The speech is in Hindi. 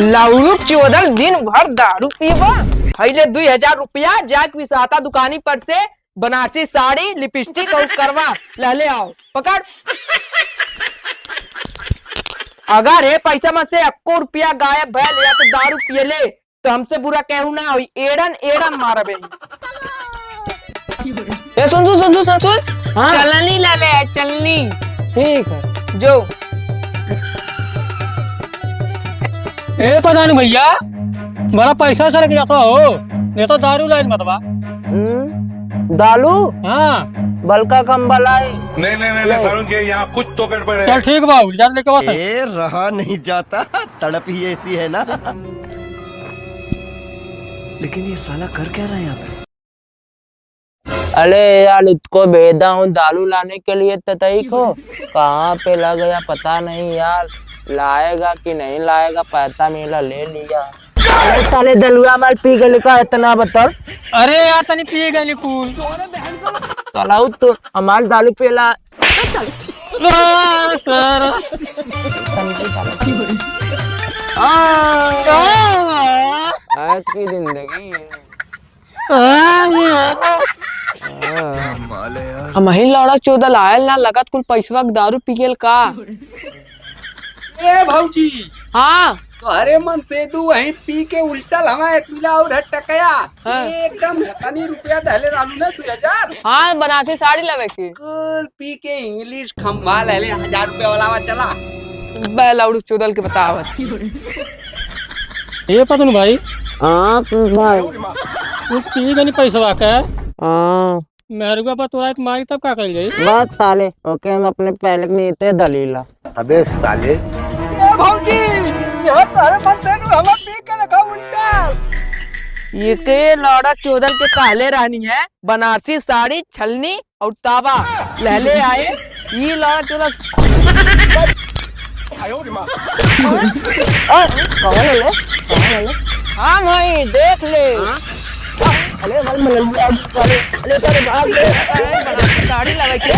लाउडू चोदल दिन भर दारू पीबा। पहले 2000 रुपया जाके विसाता दुकानी पर से बनारसी साड़ी लिपस्टिक और करवा ले आओ। पकड़। अगर है पैसा में से 1 रुपया गायब भैल या तो दारू पिए ले तो हमसे बुरा कहू ना हुई। एड़न एड़न मारबे। सुन हाँ? चलनी ला ले चलनी। ठीक है जो पता नहीं भैया बड़ा पैसा चल के जाता हो। ये तो दारू लाइन मतवा। दालू हाँ बलका कंबल आई। नहीं सारुण के यहाँ कुछ तो गड़बड़ है। चल ठीक बाबू जान लेके बस। ए रहा नहीं जाता, तड़प ही ऐसी है ना। लेकिन ये साला कर क्या रहा है यहाँ पे? अरे यार इसको भेजा हूँ दालू लाने के लिए ततई को, कहाँ पे लग गया पता नहीं यार। लाएगा कि नहीं लाएगा, पैसा मेरा ले लिया। अरे ताले दलुआ माल पी गए का इतना बता। अरे यार तनी पिए गए कुल चलाऊ तो हमारे दालू पेला सर। आज की जिंदगी हम लौड़ा चोदल आयल ना लगत कुल पैसवा के दारू पियल का। ए भौजी हाँ अरे मन से दू वहीं पी के उल्टल हमारा 1 मिला और टकया। हाँ। एकदम हतनी रुपया दहले रानू ने 2000 हाँ बनारसी साड़ी लवे के। कुल पी के इंग्लिश खंबा ले 1000 रुपया वाला चला। बे लाउडू चोदल के बतावत। ये पता नहीं भाई हाँ भाई तू पी गई पैसा का हाँ मेरे को तो मारी तब का कर जाई। बस साले ओके हम अपने पहले नीते दलीला। अबे साले ए भौजी ये तारे मन से दू हम पी के देखा उल्टल। ये के लौड़ा चोदल के कहले रहनी है बनारसी साड़ी छलनी और ताबा लहले आए। ये लौड़ा चोदल कौन ले हाँ भाई देख ले। अरे भाग ले। साड़ी लवे के।